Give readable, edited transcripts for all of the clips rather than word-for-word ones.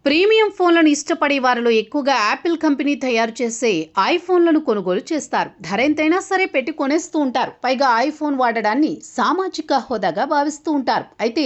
Premium ఫోన్లను ఇష్టపడే వారిలో ఎక్కువగా యాపిల్ కంపెనీ తయారు చేసే ఐఫోన్లను కొనుగోలు చేస్తారు. ధర ఎంతైనా సరే పెట్టి కొనేస్తూ ఉంటారు. పైగా ఐఫోన్ వాడడాన్ని సామాజిక హోదాగా భావిస్తూ ఉంటారు. అయితే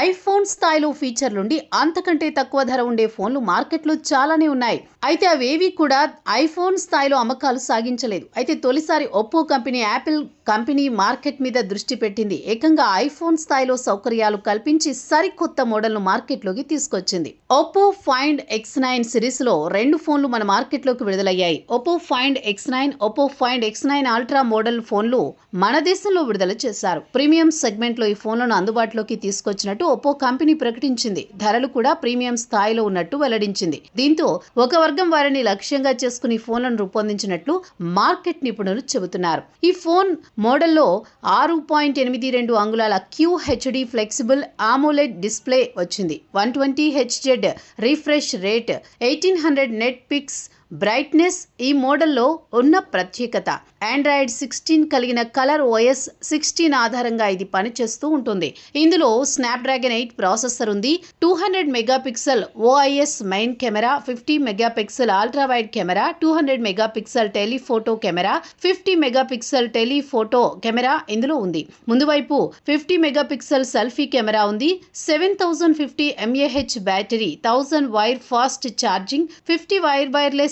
ఐఫోన్ స్థాయిలో ఫీచర్లుండి అంతకంటే తక్కువ ధర ఉండే ఫోన్లు మార్కెట్లో చాలానే ఉన్నాయి. అయితే అవేవి కూడా ఐఫోన్ స్థాయిలో అమ్మకాలు సాగించలేదు. అయితే తొలిసారి Oppo company Apple company market మీద దృష్టి పెట్టింది. ఏకంగా ఐఫోన్ స్థాయిలో సౌకర్యాలు కల్పించి సరికొత్త మోడల్ను మార్కెట్లోకి తీసుకొచ్చింది. ఒప్పో ఫైండ్ X9 సిరీస్ లో 2 ఫోన్లు మన మార్కెట్లోకి విడుదలయ్యాయి. Oppo find X9, Oppo find X9 ultra model ఫోన్లు మన దేశంలో విడుదల చేశారు. ప్రీమియం సెగ్మెంట్ లో ఈ ఫోన్లను అందుబాటులోకి తీసుకొచ్చినట్టు ఒప్పో కంపెనీ ప్రకటించింది. ధరలు కూడా ప్రీమియం స్థాయిలో ఉన్నట్టు వెల్లడించింది. దీంతో ఒక వర్గం వారిని లక్ష్యంగా చేసుకుని ఫోన్లను రూపొందించినట్లు మార్కెట్ నిపుణులు చెబుతున్నారు. ఈ ఫోన్ మోడల్లో 6.82 అంగుళాల QHD ఫ్లెక్సిబుల్ AMOLED డిస్ప్లే వచ్చింది. 120 Hz refresh rate, 1800 nit peak brightness ఈ మోడల్లో ఉన్న ప్రత్యేకత. ఆండ్రాయిడ్ 16 కలిగిన కలర్ OS 16 ఆధారంగా ఇది పనిచేస్తూ ఉంటుంది. ఇందులో స్నాప్డ్రాగన్ 8 ప్రాసెసర్ ఉంది. 200 megapixel OIS main camera, 50 megapixel ultra wide camera, 200 megapixel telephoto camera, 50 megapixel telephoto camera ఇందులో ఉంది. ముందు వైపు 50 మెగాపిక్సెల్ సెల్ఫీ కెమెరా ఉంది. 7050 mAh battery, 1000 wire fast charging, 50 wireless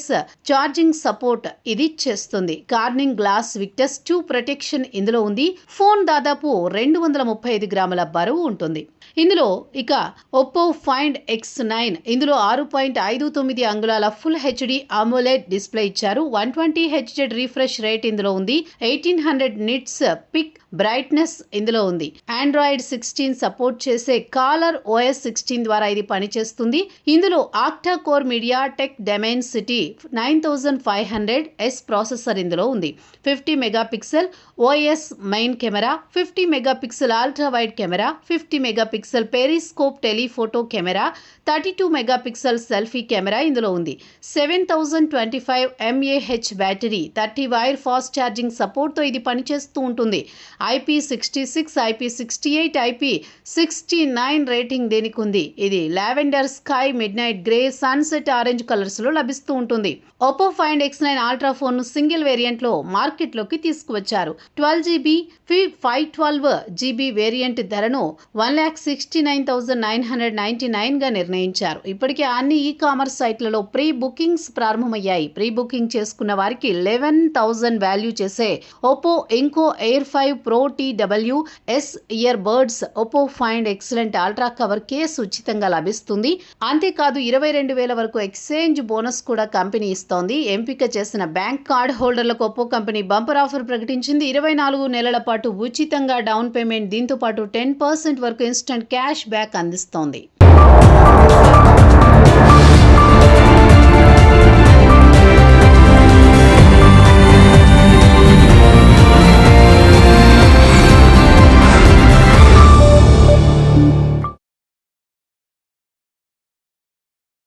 charging support ఇది చేస్తుంది. కార్నింగ్ గ్లాస్ విక్టస్ 2 ప్రొటెక్షన్ ఇందులో ఉంది. ఫోన్ దాదాపు 235 గ్రాముల బరువు ఉంటుంది. ఇందులో ఇక ఒప్పో ఫైండ్ X9 ఇందులో 6.59 అంగుళాల ఫుల్ హెచ్డి AMOLED డిస్ప్లే ఇచ్చారు. 120 Hz రిఫ్రెష్ రేట్ ఇందులో ఉంది. 1800 నిట్స్ పిక్ బ్రైట్నెస్ ఇందులో ఉంది. ఆండ్రాయిడ్ 16 సపోర్ట్ చేసే కాలర్ OS 16 ద్వారా ఇది పనిచేస్తుంది. ఇందులో octa core media tech Dimensity 9500S processor ఇందులో ఉంది. 50 megapixel OIS main camera, 50 megapixel ultra wide camera, 50 megapixel periscope telephoto camera, 32 megapixel selfie camera ఇందులో ఉంది. 7025 mAh battery, 30 wire fast charging సపోర్ట్తో ఇది పనిచేస్తూ ఉంటుంది. IP66, IP68, IP69 రేటింగ్ దీనికి ఉంది. ఇది lavender sky, mid night grey, sunset orange colours లో లభిస్తూ ఉంటుంది. Oppo find X9 ultra phone ను సింగిల్ వేరియంట్ లో మార్కెట్ లోకి తీసుకువచ్చారు. 12GB 512GB వేరియంట్ ధరను 1,69,999 గా నిర్ణయించారు. ఇప్పటికే అన్ని ఈ-కామర్స్ సైట్లలో ప్రీ బుకింగ్స్ ప్రారంభమయ్యాయి. ప్రీ బుకింగ్ చేసుకున్న వారికి 11,000 వాల్యూ చేసే ఒప్పో ఇంకో air 5 pro TWS year birds, Oppo find excellent ultra cover case ఉచితంగా లభిస్తుంది. అంతేకాదు 22,000 వరకు ఎక్స్చేంజ్ బోనస్ కూడా కంపెనీ ఇస్తోంది. ఎంపిక చేసిన బ్యాంక్ కార్డ్ హోల్డర్లకు ఒప్పో కంపెనీ బంపర్ ఆఫర్ ప్రకటించింది. 24 నెలల పాటు ఉచితంగా డౌన్ పేమెంట్, దీంతో పాటు 10% వరకు ఇన్స్టెంట్ క్యాష్ బ్యాక్ అందిస్తోంది.